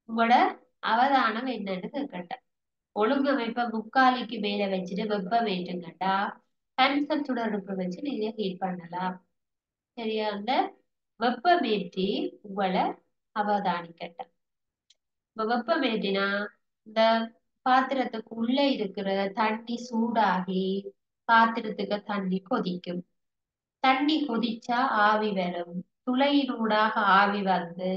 உங்களோட அவதானம் என்னன்னு கேட்கட்டேன். ஒழுங்கமைப்பை முக்காலிக்கு மேல வச்சுட்டு வெப்பம் ஏற்றுங்கட்டா கன்செப்ட் அடுப்பு வச்சு நீங்க ஹீட் பண்ணலாம். சரியா? அந்த வெப்பமேற்றி உங்களை அவதானிக்கட்ட. இப்ப வெப்பமேற்றினா இந்த பாத்திரத்துக்கு உள்ள இருக்கிற தண்ணி சூடாகி பாத்திரத்துக்கு தண்ணி கொதிக்கும். தண்ணி கொதிச்சா ஆவி வரும். துளையினூடாக ஆவி வந்து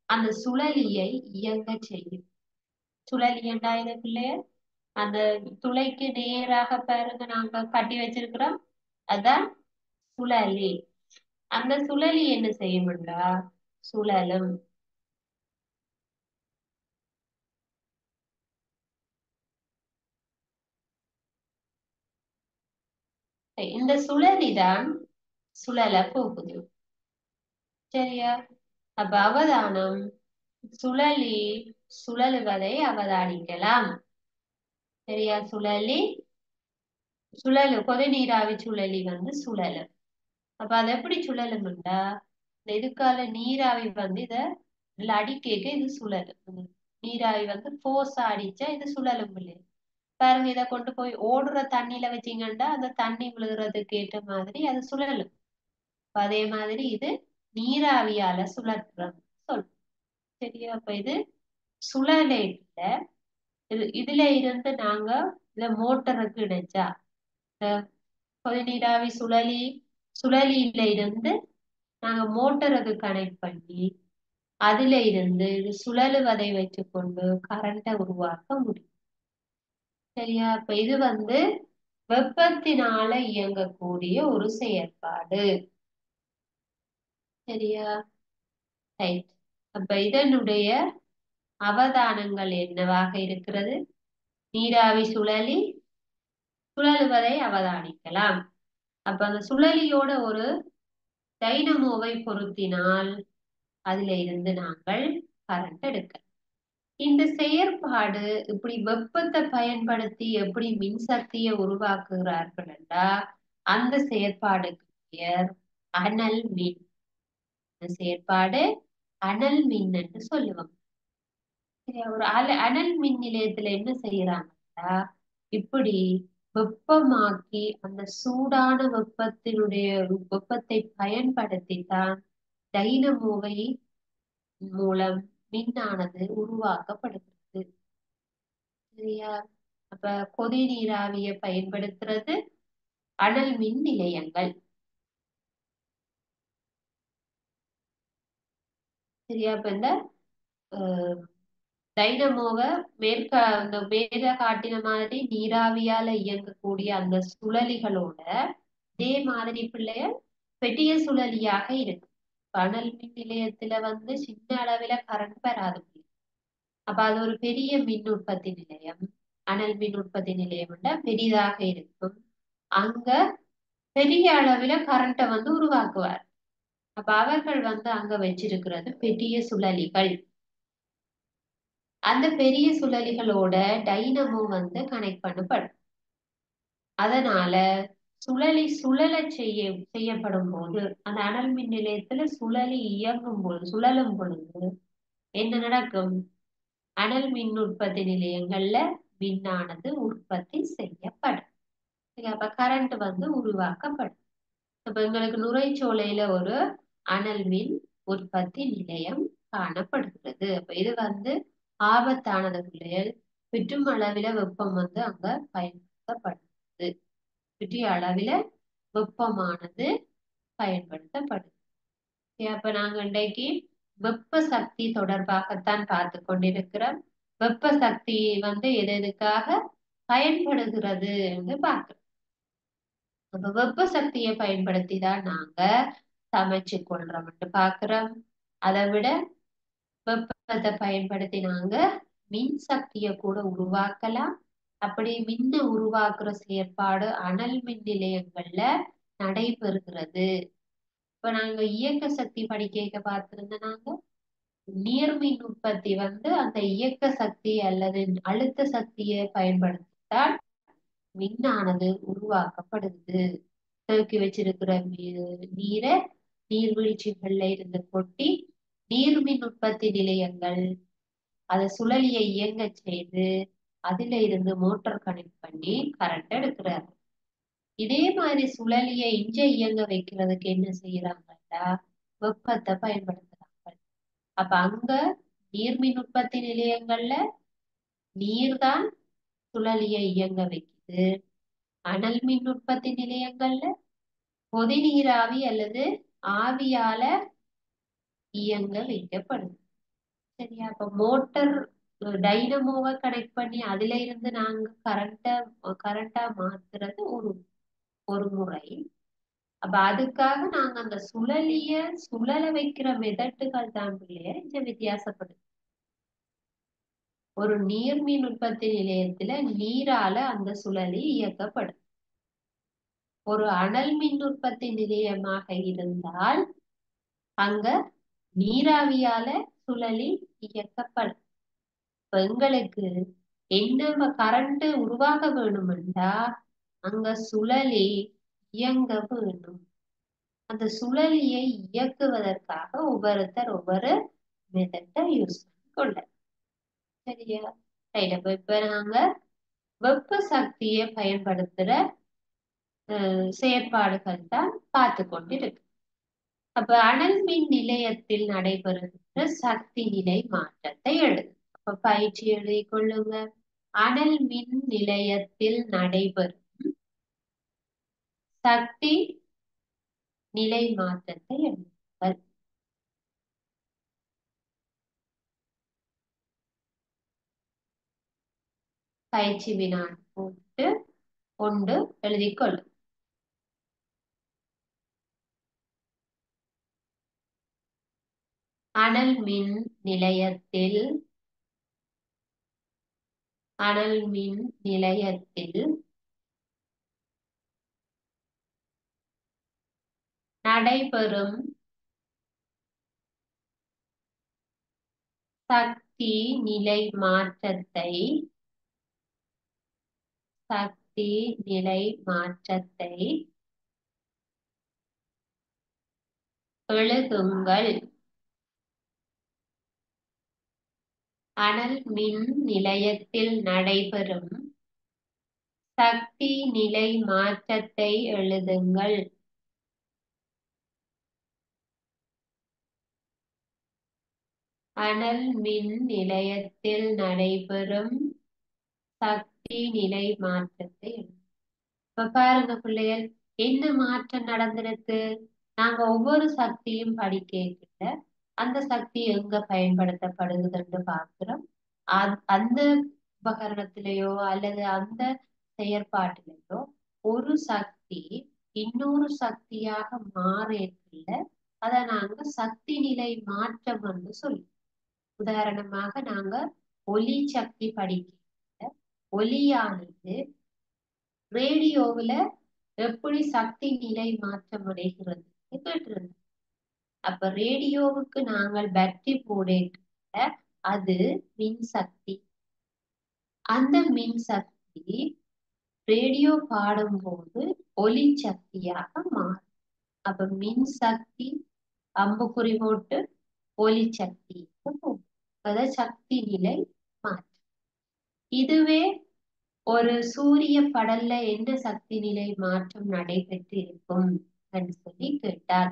அந்த சுழலியை இயங்க செய்யும். சுழலி என்றா என்ன பிள்ளைய? அந்த துளைக்கு நேராக பாருங்க நாங்க கட்டி வச்சிருக்கிறோம். அதான் சுழலி. அந்த சுழலி என்ன செய்யும்டா? சுழலும். இந்த சுழலிதான் சுழல போகுது. சரியா? அப்ப அவதானம், சுழலி சுழலுவதை அவதானிக்கலாம். சரியா? சுழலி சுழலு கொதி நீராவி சுழலி வந்து சுழலு. அப்ப அது எப்படி சுழலும்டா? இந்த இதுக்கால நீராவி வந்து இதுல அடிக்க இது சுழலும். நீராவி வந்து போர்ஸ் அடிச்சா இது சுழலும் இல்லையா? பாருங்க, இதை கொண்டு போய் ஓடுற தண்ணியில வச்சீங்கன்னா அந்த தண்ணி விழுகிறதுக்கு ஏற்ற மாதிரி அது சுழலும். அதே மாதிரி இது நீராவியால சுழற்றம் சொல். சரியா? அப்ப இது சுழலைல இதுல இருந்து நாங்க இத மோட்டருக்கு இணைச்சா இந்த கொதி நீராவி சுழலியில இருந்து நாங்க மோட்டருக்கு கனெக்ட் பண்ணி அதுல இருந்து இது சுழலுவதை வச்சுக்கொண்டு கரண்ட உருவாக்க முடியும். சரியா? அப்ப இது வந்து வெப்பத்தினால இயங்கக்கூடிய ஒரு செயற்பாடு. சரியா? ரைட். அப்ப இதனுடைய அவதானங்கள் என்னவாக இருக்கிறது? நீராவி சுழலுவதை அவதானிக்கலாம். அப்ப அந்த சுழலியோட ஒரு டைனமோவை பொருத்தினால் அதுல இருந்து நாங்கள் கரண்ட் எடுக்கலாம். இந்த செயற்பாடு இப்படி வெப்பத்தை பயன்படுத்தி எப்படி மின்சக்தியை உருவாக்குகிறார்கள் என்றால் அந்த செயற்பாடுக்கு பெயர் அனல் மின். இந்த செயற்பாடு அனல் மின் என்று சொல்லுவாங்க. ஒரு அனல் மின் நிலையத்துல என்ன செய்யறாங்கன்னா இப்படி வெப்பமாக்கி அந்த சூடான வெப்பத்தை பயன்படுத்தித்தான் டைனமோவை மூலம் மின்னானது உருவாக்கப்படுகிறது. சரியா? அப்ப கொதி நீராவியை பயன்படுத்துறது அனல் மின் நிலையங்கள். சரியா? இப்ப இந்த டைனமோவை அந்த மேல காட்டின மாதிரி நீராவியால இயங்கக்கூடிய அந்த சுழலிகளோட இதே மாதிரி பிள்ளைய பெரிய சுழலியாக இருக்கு. அனல் மின் நிலையத்துல வந்து சின்ன அளவுல கரண்ட் வராது. அப்ப அது ஒரு பெரிய மின் உற்பத்தி நிலையம். அனல் மின் உற்பத்தி நிலையம் பெரிதாக இருக்கும். அங்க பெரிய அளவுல கரண்ட வந்து உருவாக்குவார். அப்ப அவர்கள் வந்து அங்க வச்சிருக்கிறது பெரிய சுழலிகள். அந்த பெரிய சுழலிகளோட டைனமோ வந்து கனெக்ட் பண்ணப்படும். அதனால சுழலி செய்யப்படும் போது அந்த அனல் மின் நிலையத்துல சுழலி இயங்கும் போது சுழலும் பொழுது என்ன நடக்கும்? அனல் மின் உற்பத்தி நிலையங்கள்ல மின்னானது உற்பத்தி செய்யப்படும். அப்ப கரண்ட் வந்து உருவாக்கப்படும். இப்ப எங்களுக்கு நுரைச்சோலையில ஒரு அனல் மின் உற்பத்தி நிலையம் காணப்படுகிறது. அப்ப இது வந்து ஆபத்தானது பிள்ளைகள். பெற்றும் அளவில வெப்பம் வந்து அங்க பயன்படுத்தப்படுது. பெரிய அளவில வெப்பமானது பயன்படுத்தப்படுது. அப்ப நாங்க இன்றைக்கு வெப்ப சக்தி தொடர்பாகத்தான் பார்த்து கொண்டிருக்கிறோம். வெப்ப சக்தி வந்து எதுக்காக பயன்படுகிறது என்று பார்க்கிறோம். அப்ப வெப்ப சக்தியை பயன்படுத்தி தான் நாங்க சமைச்சு கொள்றோம் பார்க்கிறோம். அதை விட வெப்பத்தை பயன்படுத்தி நாங்க மின் சக்தியை கூட உருவாக்கலாம். அப்படி மின்ன உருவாக்குற செயற்பாடு அனல் மின் நிலையங்கள்ல நடைபெறுகிறது. இப்ப நாங்க இயக்க சக்தி படிக்க பார்த்திருந்த நாங்க நீர்மின் உற்பத்தி வந்து அந்த இயக்க சக்தி அல்லது அழுத்த சக்தியை பயன்படுத்தினால் மின்னானது உருவாக்கப்படுது. தேக்கி வச்சிருக்கிற நீரை நீர்வீழ்ச்சிகள்ல இருந்து கொட்டி நீர்மின் உற்பத்தி நிலையங்கள் அதை சுழலியை இயங்க செய்து அதுல இருந்து மோட்டார் கனெக்ட் பண்ணி கரண்ட் எடுக்கிறார். இதே மாதிரி சுழலியை இயங்க வைக்கிறதுக்கு என்ன செய்யறாங்கன்னா வெப்பத்தை பயன்படுத்துறாங்க. அப்ப அங்க நீர்மின் உற்பத்தி நிலையங்கள்ல நீர்தான் சுழலியை இயங்க வைக்குது? அனல் மின் உற்பத்தி நிலையங்கள்ல கொதி நீராவி அல்லது ஆவியால இயங்க வைக்கப்படுது. சரியா? அப்ப மோட்டர் டைனமோவை கனெக்ட் பண்ணி அதுல இருந்து நாங்க கரண்டா மாத்துறது ஒரு ஒரு முறை. அப்ப அதுக்காக நாங்க அந்த சுழல வைக்கிற மெதட்டுகள் தான் பிள்ளைய இங்க வித்தியாசப்படுது. ஒரு நீர்மின் உற்பத்தி நிலையத்துல நீரால அந்த சுழலி இயக்கப்படும். ஒரு அனல் மின் உற்பத்தி நிலையமாக இருந்தால் அங்க நீராவியால சுழலி இயக்கப்படும். எங்களுக்கு என்ன கரண்ட் உருவாக வேணுமென்றா அங்க சுழலி இயங்க வேணும். அந்த சுழலியை இயக்குவதற்காக ஒவ்வொருத்தர் ஒவ்வொரு மெத்தட்டை யூஸ் கொள்ள. சரியா? ரைட். அப்ப இப்ப நாங்க வெப்ப சக்தியை பயன்படுத்துற செயற்பாடுகள் தான் பார்த்து கொண்டிருக்கு. அப்ப அனல் மின் நிலையத்தில் நடைபெறுகின்ற சக்தி நிலை மாற்றத்தை எழுது. அப்ப பயிற்சி எழுதி கொள்ளுங்க. அனல் மின் நிலையத்தில் நடைபெறும் சக்தி நிலை மாற்றத்தை எழுதுங்கள். பயிற்சி வினாடி போட்டு கொண்டு எழுதிக்கொள்ளும். அனல் மின் நிலையத்தில் நடைபெறும் சக்தி நிலை மாற்றத்தை எழுதுங்கள். அனல் மின் நிலையத்தில் நடைபெறும் சக்தி நிலை மாற்றத்தை எழுதுங்கள். அனல் மின் நிலையத்தில் நடைபெறும் சக்தி நிலை மாற்றத்தை. இப்ப பாருங்க பிள்ளைகள், என்ன மாற்றம் நடந்திருக்கு? நாங்க ஒவ்வொரு சக்தியும் படிக்க அந்த சக்தி எங்க பயன்படுத்தப்படுதுன்னு பார்க்கிறோம். அந்த உபகரணத்திலேயோ அல்லது அந்த செயற்பாட்டிலேயோ ஒரு சக்தி இன்னொரு சக்தியாக மாறல அதை நாங்க சக்தி நிலை மாற்றம் என்று சொல்லி. உதாரணமாக நாங்க ஒலி சக்தி படிக்க ஒலியானது ரேடியோவுல எப்படி சக்தி நிலை மாற்றம் அடைகிறது கேட்டிருந்தோம். அப்ப ரேடியோவுக்கு நாங்கள் பேட்டரி போட அது மின்சக்தி. அந்த மின்சக்தி ரேடியோ பாடும் போது ஒலி சக்தியாக மாறும். அப்ப மின்சக்தி அம்புக்குறி போட்டு ஒலி சக்தி அதாவது சக்தி நிலை மாற்றம். இதுவே ஒரு சூரிய படல்ல என்ன சக்தி நிலை மாற்றம் நடைபெற்று இருக்கும் சொல்லி கேட்டார்.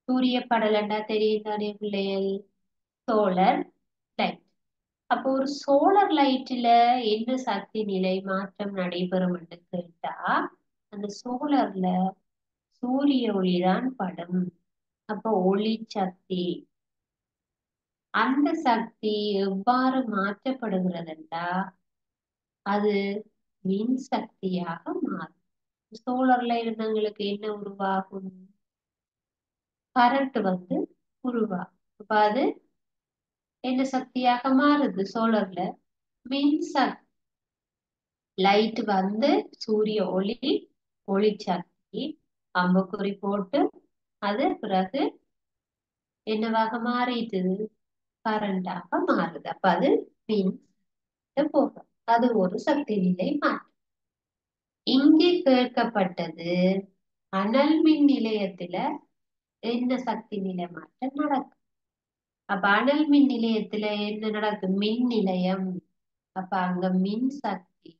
சூரிய படலண்டா தெரியும் தானே பிள்ளைகள்? Solar light. அப்போ ஒரு சோலர் லைட்ல என்ன சக்தி நிலை மாற்றம் நடைபெறும் என்று கேட்டா அந்த சோலர்ல சூரிய ஒளிதான் படும். அப்போ ஒளி சக்தி. அந்த சக்தி எவ்வாறு மாற்றப்படுகிறதுண்டா அது மின் சக்தியாக மாறும். சோலர்ல இருந்தவங்களுக்கு என்ன உருவாகும்? கரண்ட் உருவாகும். அப்ப அது என்ன சக்தியாக மாறுது? சோலர்ல மின் சக்தி. லைட் சூரிய ஒளி சக்தி அம்புக்குறி போட்டு அது பிறகு என்னவாக மாறிட்டு கரண்டாக மாறுது. அப்ப அது மின் போகும். அது ஒரு சக்தி நிலை மாற்றம். இங்கே கேட்கப்பட்டது அனல் மின் நிலையத்துல என்ன சக்தி நிலை மாற்றம் நடக்கும்? அப்ப அனல் மின் நிலையத்துல என்ன நடக்கும்? மின் நிலையம். அப்ப அங்க மின் சக்தி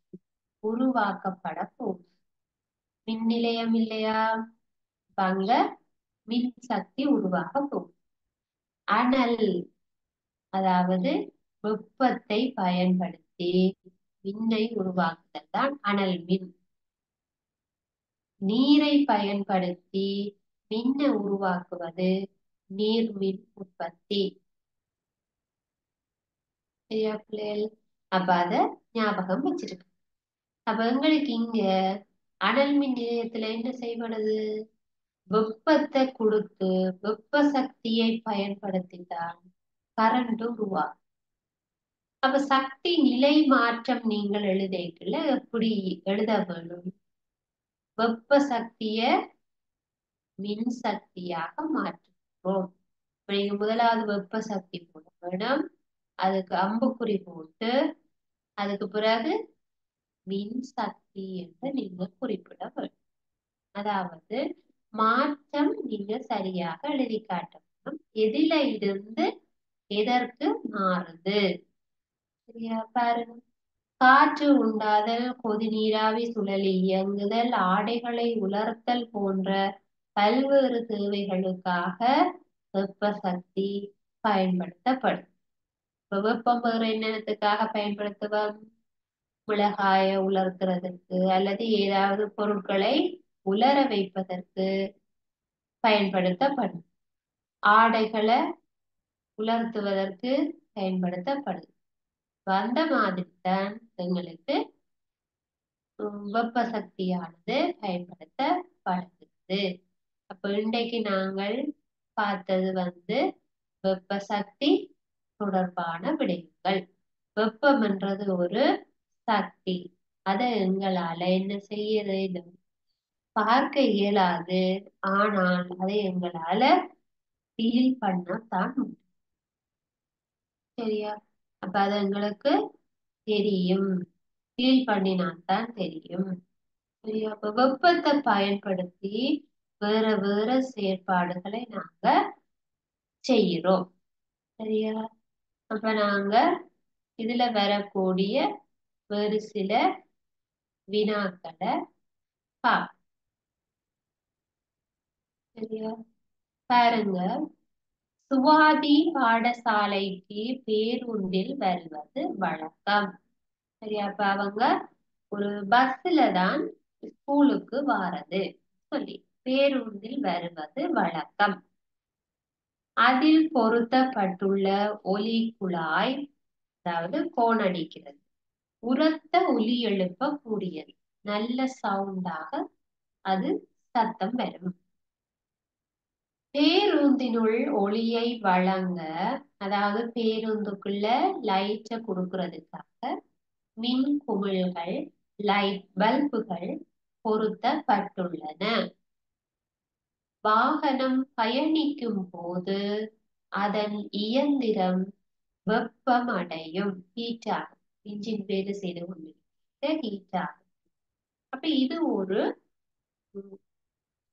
உருவாக்கப்பட போகுது. மின் நிலையம் இல்லையா? அப்ப அங்க மின் சக்தி உருவாக போகுது. அனல் அதாவது வெப்பத்தை பயன்படுத்தி மின்னை உருவாக்குதல் தான் அனல் மின். நீரை பயன்படுத்தி மின்னை உருவாக்குவது நீர்மின் உற்பத்தி. சரியா பிள்ளைகள்? அப்ப அத ஞாபகம் வச்சிருக்கு. அப்ப எங்களுக்கு இங்க அனல் மின் நிலையத்துல என்ன செய்யப்படுது? வெப்பத்தை கொடுத்து வெப்ப சக்தியை பயன்படுத்தித்தான் கரண்ட் உருவாகும். அப்ப சக்தி நிலை மாற்றம் நீங்கள் எழுதிக்கல எப்படி எழுத வேணும்? வெப்ப சக்திய மின் சக்தியாக மாற்றுகிறோம். நீங்க முதலாவது வெப்ப சக்தி போட வேணும், அதுக்கு அம்புக்குறி போட்டு அதுக்கு பிறகு மின் சக்தி என்று நீங்க குறிப்பிட வேண்டும். அதாவது மாற்றம் நீங்க சரியாக எழுதி காட்ட வேண்டும். எதில இருந்து எதற்கு மாறுது? சரியா பாருங்க. காற்று உண்டாதல், கொதி நீராவி சுழலி இயங்குதல், ஆடைகளை உலர்த்தல் போன்ற பல்வேறு தேவைகளுக்காக வெப்ப சக்தி பயன்படுத்தப்படும். வெப்பம் வேறு என்னத்துக்காக பயன்படுத்துவோம்? மிளகாய உலர்த்துறதுக்கு அல்லது ஏதாவது பொருட்களை உலர வைப்பதற்கு பயன்படுத்தப்படும். ஆடைகளை உலர்த்துவதற்கு பயன்படுத்தப்படுது. அந்த மாதிரி தான் எங்களுக்கு வெப்ப சக்தியானது பயன்படுத்தப்படுகிறது. அப்ப இன்றைக்கு நாங்கள் பார்த்தது வெப்ப சக்தி தொடர்பான விடயங்கள். வெப்பம் என்றது ஒரு சக்தி. அதை எங்களால என்ன செய்யறது? பார்க்க இயலாது. ஆனால் அதை எங்களால ஃபீல் பண்ணத்தான் முடியும். சரியா? அப்ப அது எங்களுக்கு தெரியும். ஃபீல் பண்ணினால்தான் தெரியும். சரியா? அப்ப வெப்பத்தை பயன்படுத்தி வேற வேற செயற்பாடுகளை நாங்க செய்யறோம். சரியா? அப்ப நாங்க இதுல வரக்கூடிய வேறு சில வினாக்களை பார்ப்போம். சரியா? பாருங்க. சுவாதி பாடசாலைக்கு பேருந்தில் வருவது வழக்கம். சரியா? அப்ப அவங்க ஒரு பஸ்ல தான் ஸ்கூலுக்கு வாரது சொல்லி பேருந்தில் வருவது வழக்கம். அதில் பொருத்தப்பட்டுள்ள ஒலி குழாய், அதாவது கோணடிக்கிறது, உரத்த ஒலி எழுப்ப கூடியது. நல்ல சவுண்டாக அது சத்தம் வரும். பேருந்தினுள் ஒளியை வழங்க, அதாவது பேருந்துக்குள்ள லைட்டை கொடுக்கறதுக்காக மின் குமிழ்கள், லைட் பல்புகள் பொருத்தப்பட்டுள்ளன. வாகனம் பயணிக்கும் போது அதன் இயந்திரம் வெப்பமடையும், ஹீட் ஆகும். இன்ஜின் வேலை செய்து கொண்டிருக்கிறது, ஹீட் ஆகும். அப்ப இது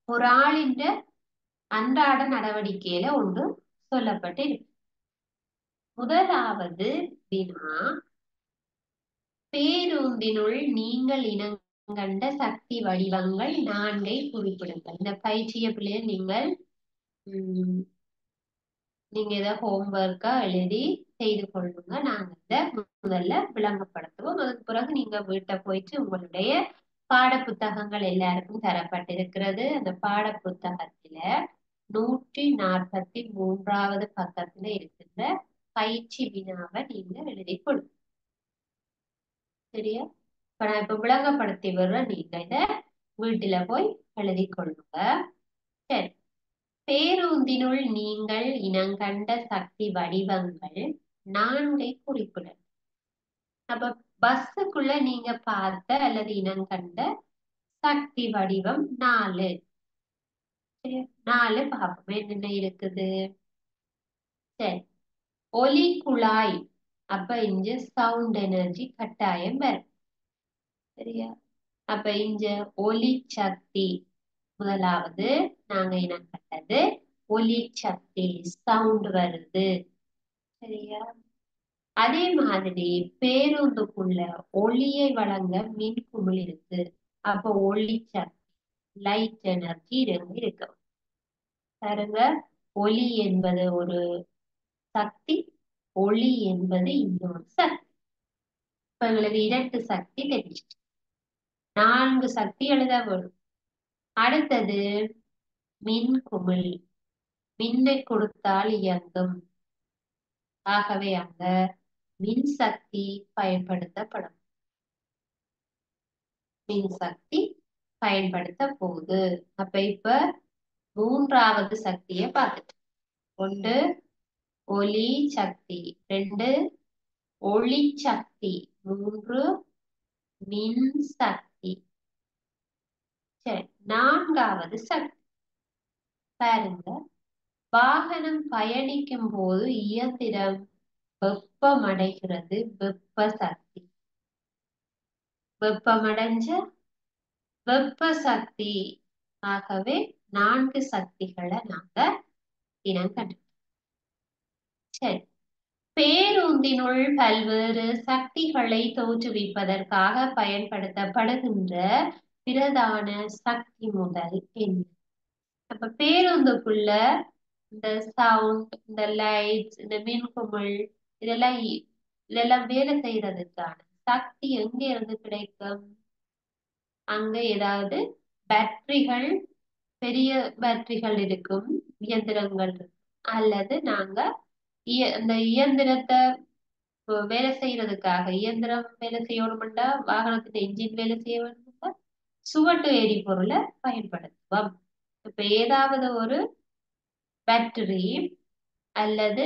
ஒரு ஆளின் அன்றாட நடவடிக்கையில ஒன்று சொல்லப்பட்டிருக்கு. முதலாவது வினா, பேருந்தினுள் நீங்கள் இனங்கண்ட சக்தி வடிவங்கள் 4 குறிப்பிடுங்கள். இந்த பயிற்சிய பிள்ளைகள் நீங்க இதை ஹோம்ஒர்க்கா எழுதி செய்து கொள்ளுங்க. நாங்க இதை முதல்ல விளங்கப்படுத்துவோம். அதுக்கு பிறகு நீங்க வீட்டை போயிட்டு உங்களுடைய பாட புத்தகங்கள் எல்லாருக்கும் தரப்பட்டிருக்கிறது. அந்த பாட புத்தகத்துல 143வது பக்கத்துல இருக்கின்ற பயிற்சி வினாவை நீங்க எழுதி கொள்ளுங்க. சரியா? இப்ப நான் இப்ப விளங்கப்படுத்தி விடுறேன், நீங்க இத வீட்டுல போய் எழுதி கொள்ளுங்க. சரி. பேருந்தினுள் நீங்கள் இனங்கண்ட சக்தி வடிவங்கள் 4 குறிப்பிடும். அப்ப பஸ்ஸுக்குள்ள நீங்க பார்த்த அல்லது இனங்கண்ட சக்தி வடிவம் 4. 4 பார்ப்போம் என்னென்ன இருக்குது. சரி. ஒலி குழாய், அப்ப இங்க சவுண்ட் எனர்ஜி கட்டாயம் வரும். சரியா? அப்ப இங்க ஒலி சக்தி, முதலாவது நாங்க இனங்கண்டது ஒலி சக்தி, சவுண்ட் வருது. சரியா? அதே மாதிரி பேருந்துக்குள்ள ஒளியை வழங்க மின் குமிழ் இருக்கு. அப்ப ஒளி சக்தி, லைட் எனர்ஜி இருக்கு. பாருங்க, ஒளி என்பது ஒரு சக்தி, ஒளி என்பது இன்னொரு சக்தி. இப்ப எங்களுக்கு 2 சக்தி தெரியும். 4 சக்தி எழுத வேணும். அடுத்தது மின்குமிழ். மின்னை கொடுத்தால் இயங்கும். ஆகவே அங்க மின்சக்தி பயன்படுத்தப்படும். மின்சக்தி பயன்படுத்த போகுது. அப்ப இப்ப 3வது சக்தியை பார்த்துட்டு 1 ஒலி சக்தி, 2 ஒளி சக்தி, 3 மின் சக்தி. சரி, 4வது சக்தி பாருங்க. வாகனம் பயணிக்கும் போது இயந்திரம் வெப்பமடைகிறது. வெப்ப சக்தி. வெப்பமடைஞ்ச வெப்ப சக்தி. ஆகவே 4 சக்திகளை நாங்க இனம் கண்டு. சரி, பேருந்தினுள் பல்வேறு சக்திகளை தோற்றுவிப்பதற்காக பயன்படுத்தப்படுகின்ற பிரதான சக்தி முதல் என்ன? அப்ப பேருந்துக்குள்ள இந்த சவுண்ட், இந்த லைட்ஸ், இந்த மின்குமிழ் இதெல்லாம் வேலை செய்யறதுக்கான சக்தி எங்க இருந்து கிடைக்கும்? அங்க ஏதாவது பேட்டரிகள், பெரிய பேட்டரிகள் இருக்கும், இயந்திரங்கள் இருக்கும். அல்லது நாங்க இந்த இயந்திரத்தை வேலை செய்யறதுக்காக, இயந்திரம் வேலை செய்யணும்னா வாகனத்தின் என்ஜின் வேலை செய்ய வேணும்னா சுவட்டு எரிபொருளை பயன்படுத்துவோம். இப்ப ஏதாவது ஒரு பேட்டரி அல்லது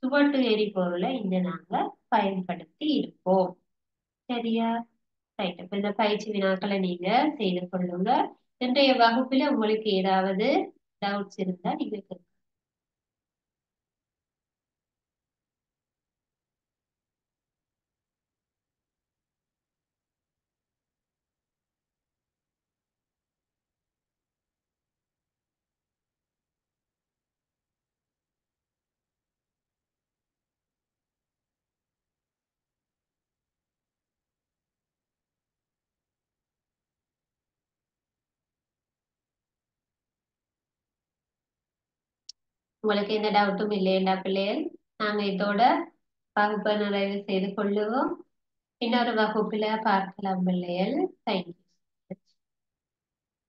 சுவட்டு எரிபொருளை இங்க நாங்க பயன்படுத்தி இருப்போம். சரியா? ரைட். அப்ப இந்த பயிற்சி வினாக்களை நீங்க செய்து கொள்ளுங்க. இன்றைய வகுப்புல உங்களுக்கு ஏதாவது டவுட்ஸ் இருந்தா நீங்க கேட்கலாம். உங்களுக்கு எந்த டவுட்டும் இல்லையா பிள்ளைகள்? நாங்க இதோட வகுப்பை நிறைவு செய்து கொள்ளுவோம். இன்னொரு வகுப்புல பார்க்கலாம் பிள்ளைகள். தேங்க்யூ.